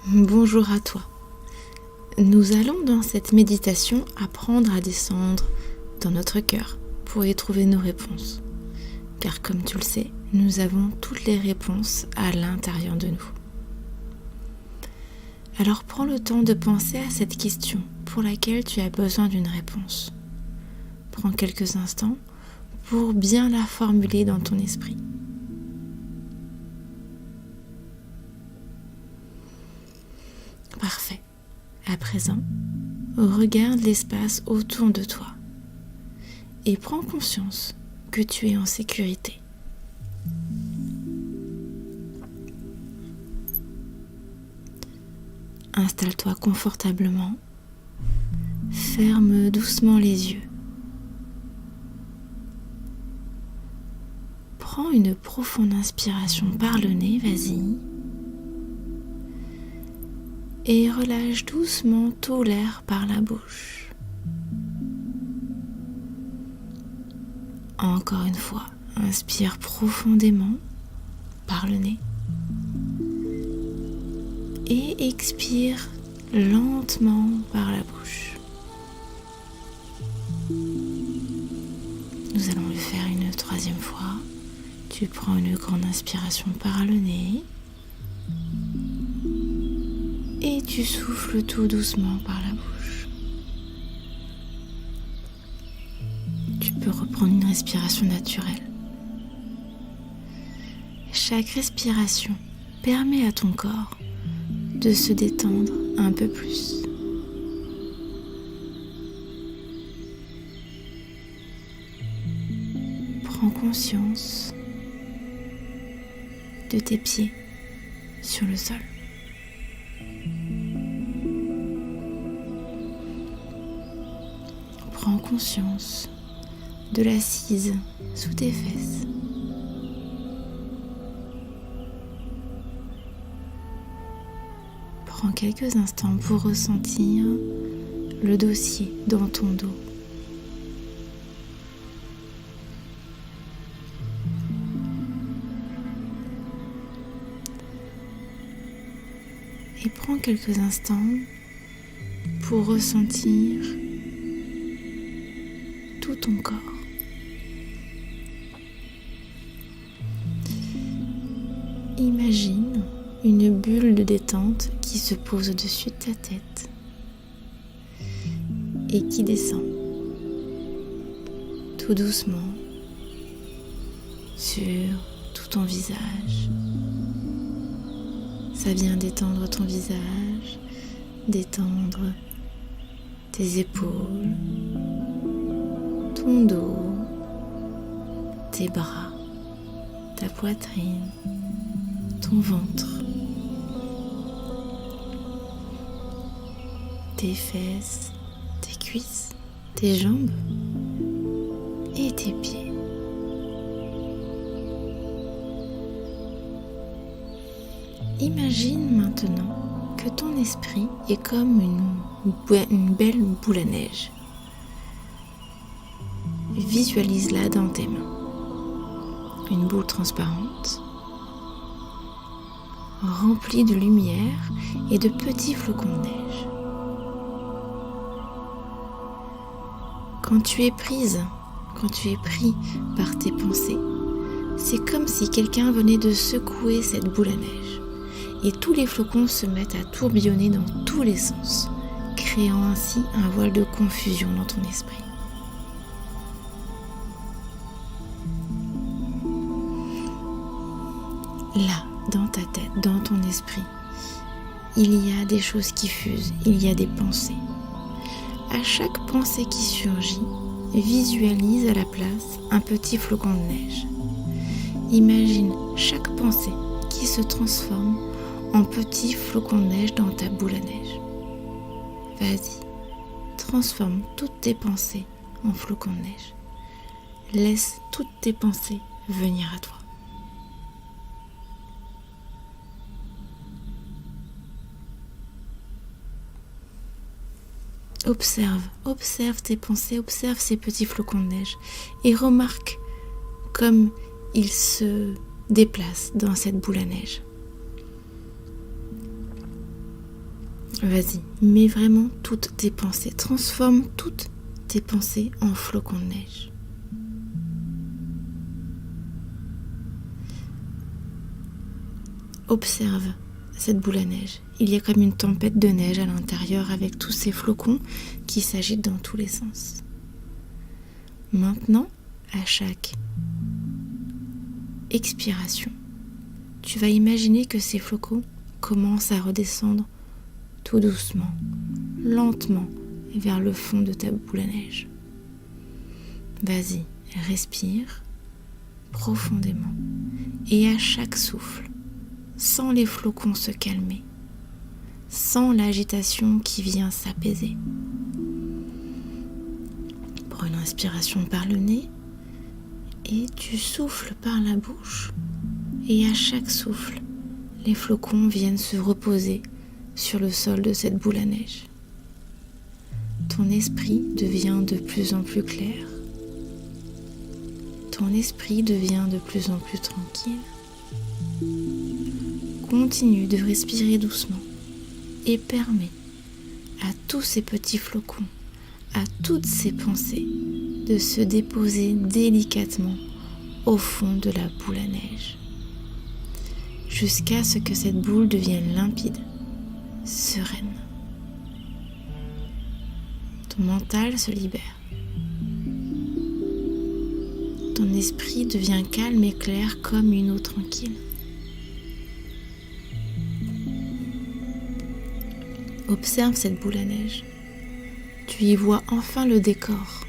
Bonjour à toi. Nous allons dans cette méditation apprendre à descendre dans notre cœur pour y trouver nos réponses. Car comme tu le sais, nous avons toutes les réponses à l'intérieur de nous. Alors prends le temps de penser à cette question pour laquelle tu as besoin d'une réponse. Prends quelques instants pour bien la formuler dans ton esprit. Parfait. À présent, regarde l'espace autour de toi et prends conscience que tu es en sécurité. Installe-toi confortablement, ferme doucement les yeux. Prends une profonde inspiration par le nez, vas-y. Et relâche doucement tout l'air par la bouche. Encore une fois, inspire profondément par le nez. Et expire lentement par la bouche. Nous allons le faire une troisième fois. Tu prends une grande inspiration par le nez. Et tu souffles tout doucement par la bouche. Tu peux reprendre une respiration naturelle. Chaque respiration permet à ton corps de se détendre un peu plus. Prends conscience de tes pieds sur le sol. Prends conscience de l'assise sous tes fesses. Prends quelques instants pour ressentir le dossier dans ton dos. Et prends quelques instants pour ressentir tout ton corps. Imagine une bulle de détente qui se pose au-dessus de ta tête et qui descend tout doucement sur tout ton visage. Ça vient détendre ton visage, détendre tes épaules, ton dos, tes bras, ta poitrine, ton ventre, tes fesses, tes cuisses, tes jambes et tes pieds. Imagine maintenant que ton esprit est comme une belle boule à neige. Visualise-la dans tes mains. Une boule transparente, remplie de lumière et de petits flocons de neige. Quand tu es pris par tes pensées, c'est comme si quelqu'un venait de secouer cette boule à neige et tous les flocons se mettent à tourbillonner dans tous les sens, créant ainsi un voile de confusion dans ton esprit. Là, dans ta tête, dans ton esprit, il y a des choses qui fusent, il y a des pensées. À chaque pensée qui surgit, visualise à la place un petit flocon de neige. Imagine chaque pensée qui se transforme en petit flocon de neige dans ta boule à neige. Vas-y, transforme toutes tes pensées en flocons de neige. Laisse toutes tes pensées venir à toi. Observe tes pensées, observe ces petits flocons de neige et remarque comme ils se déplacent dans cette boule à neige. Vas-y, mets vraiment toutes tes pensées. Transforme toutes tes pensées en flocons de neige. Observe cette boule à neige. Il y a comme une tempête de neige à l'intérieur avec tous ces flocons qui s'agitent dans tous les sens. Maintenant, à chaque expiration, tu vas imaginer que ces flocons commencent à redescendre tout doucement, lentement vers le fond de ta boule à neige. Vas-y, respire profondément et à chaque souffle, sens les flocons se calmer, sens l'agitation qui vient s'apaiser. Prends une inspiration par le nez et tu souffles par la bouche. Et à chaque souffle, les flocons viennent se reposer sur le sol de cette boule à neige. Ton esprit devient de plus en plus clair. Ton esprit devient de plus en plus tranquille. Continue de respirer doucement et permets à tous ces petits flocons, à toutes ces pensées, de se déposer délicatement au fond de la boule à neige, jusqu'à ce que cette boule devienne limpide, sereine. Ton mental se libère. Ton esprit devient calme et clair comme une eau tranquille. Observe cette boule à neige. Tu y vois enfin le décor.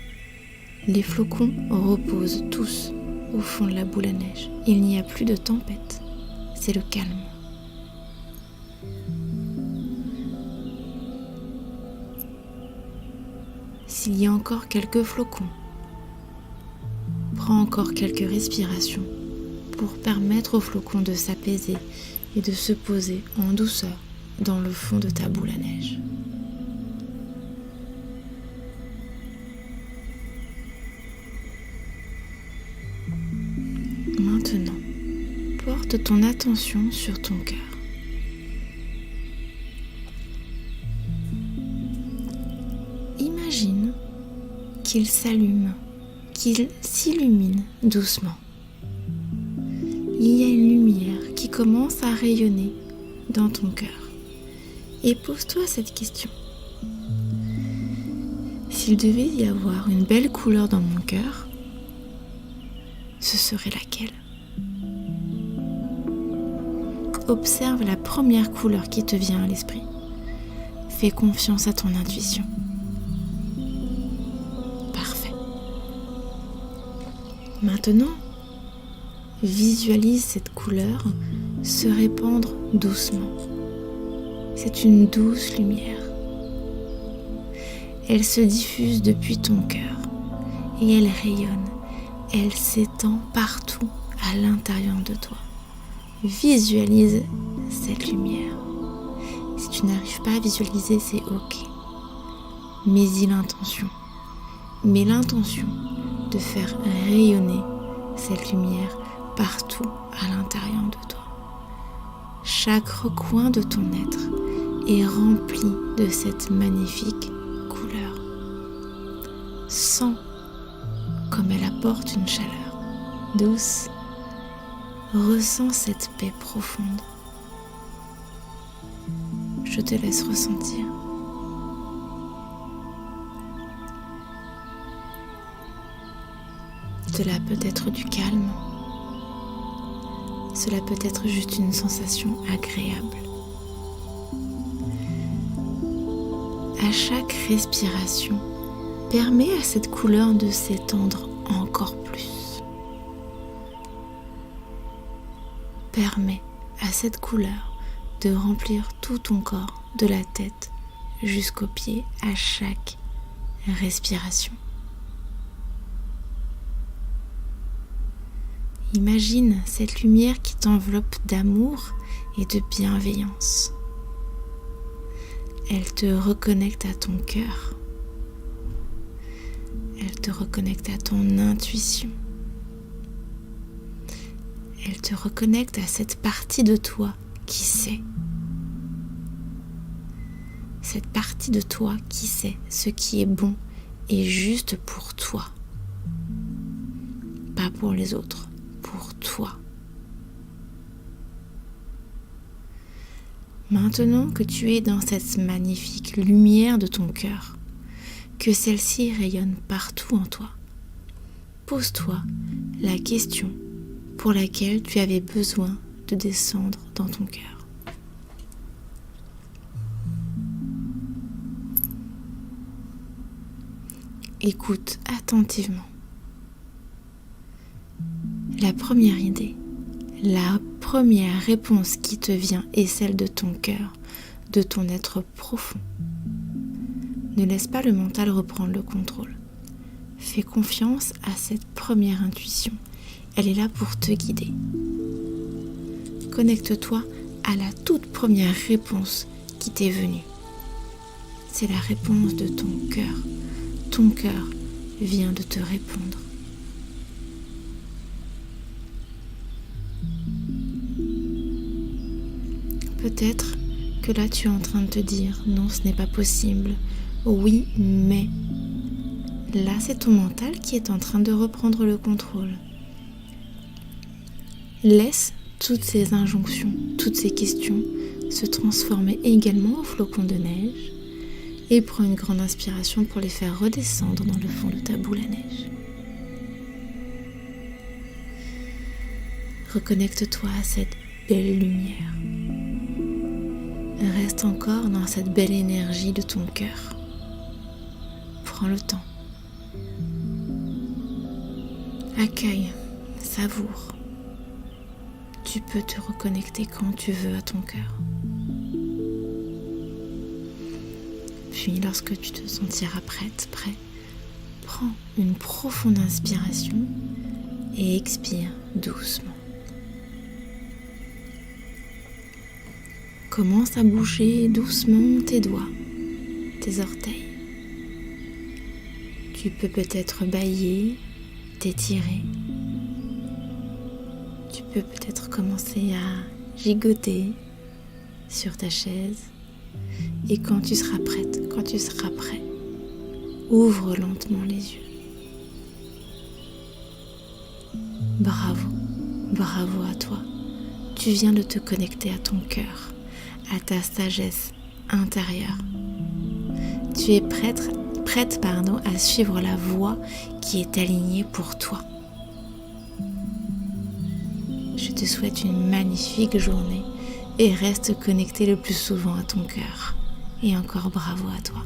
Les flocons reposent tous au fond de la boule à neige. Il n'y a plus de tempête. C'est le calme. S'il y a encore quelques flocons, prends encore quelques respirations pour permettre aux flocons de s'apaiser et de se poser en douceur dans le fond de ta boule à neige. Maintenant, porte ton attention sur ton cœur. Imagine qu'il s'allume, qu'il s'illumine doucement. Il y a une lumière qui commence à rayonner dans ton cœur. Et pose-toi cette question. S'il devait y avoir une belle couleur dans mon cœur, ce serait laquelle ? Observe la première couleur qui te vient à l'esprit. Fais confiance à ton intuition. Parfait. Maintenant, visualise cette couleur se répandre doucement. C'est une douce lumière. Elle se diffuse depuis ton cœur et elle rayonne. Elle s'étend partout à l'intérieur de toi. Visualise cette lumière. Si tu n'arrives pas à visualiser, c'est ok. Mets-y l'intention. Mets l'intention de faire rayonner cette lumière partout à l'intérieur de toi. Chaque recoin de ton être est rempli de cette magnifique couleur. Sens comme elle apporte une chaleur douce. Ressens cette paix profonde. Je te laisse ressentir. Cela peut être du calme. Cela peut être juste une sensation agréable. À chaque respiration, permets à cette couleur de s'étendre encore plus. Permets à cette couleur de remplir tout ton corps, de la tête jusqu'aux pieds, à chaque respiration. Imagine cette lumière qui t'enveloppe d'amour et de bienveillance. Elle te reconnecte à ton cœur. Elle te reconnecte à ton intuition. Elle te reconnecte à cette partie de toi qui sait. cette partie de toi qui sait ce qui est bon et juste pour toi. Pas pour les autres, pour toi. Maintenant que tu es dans cette magnifique lumière de ton cœur, que celle-ci rayonne partout en toi, pose-toi la question pour laquelle tu avais besoin de descendre dans ton cœur. Écoute attentivement. La première idée, la première réponse qui te vient est celle de ton cœur, de ton être profond. Ne laisse pas le mental reprendre le contrôle. Fais confiance à cette première intuition. Elle est là pour te guider. Connecte-toi à la toute première réponse qui t'est venue. C'est la réponse de ton cœur. Ton cœur vient de te répondre. Peut-être que là tu es en train de te dire non, ce n'est pas possible. Oui, mais là c'est ton mental qui est en train de reprendre le contrôle. Laisse toutes ces injonctions, toutes ces questions se transformer également en flocons de neige et prends une grande inspiration pour les faire redescendre dans le fond de ta boule à neige. Reconnecte-toi à cette belle lumière. Reste encore dans cette belle énergie de ton cœur. Prends le temps. Accueille, savoure. Tu peux te reconnecter quand tu veux à ton cœur. Puis lorsque tu te sentiras prête, prêt, prends une profonde inspiration et expire doucement. Commence à bouger doucement tes doigts, tes orteils. Tu peux peut-être bâiller, t'étirer. Tu peux peut-être commencer à gigoter sur ta chaise. Et quand tu seras prête, quand tu seras prêt, ouvre lentement les yeux. Bravo, bravo à toi. Tu viens de te connecter à ton cœur, à ta sagesse intérieure. Tu es prête à suivre la voie qui est alignée pour toi. Je te souhaite une magnifique journée et reste connecté le plus souvent à ton cœur. Et encore bravo à toi.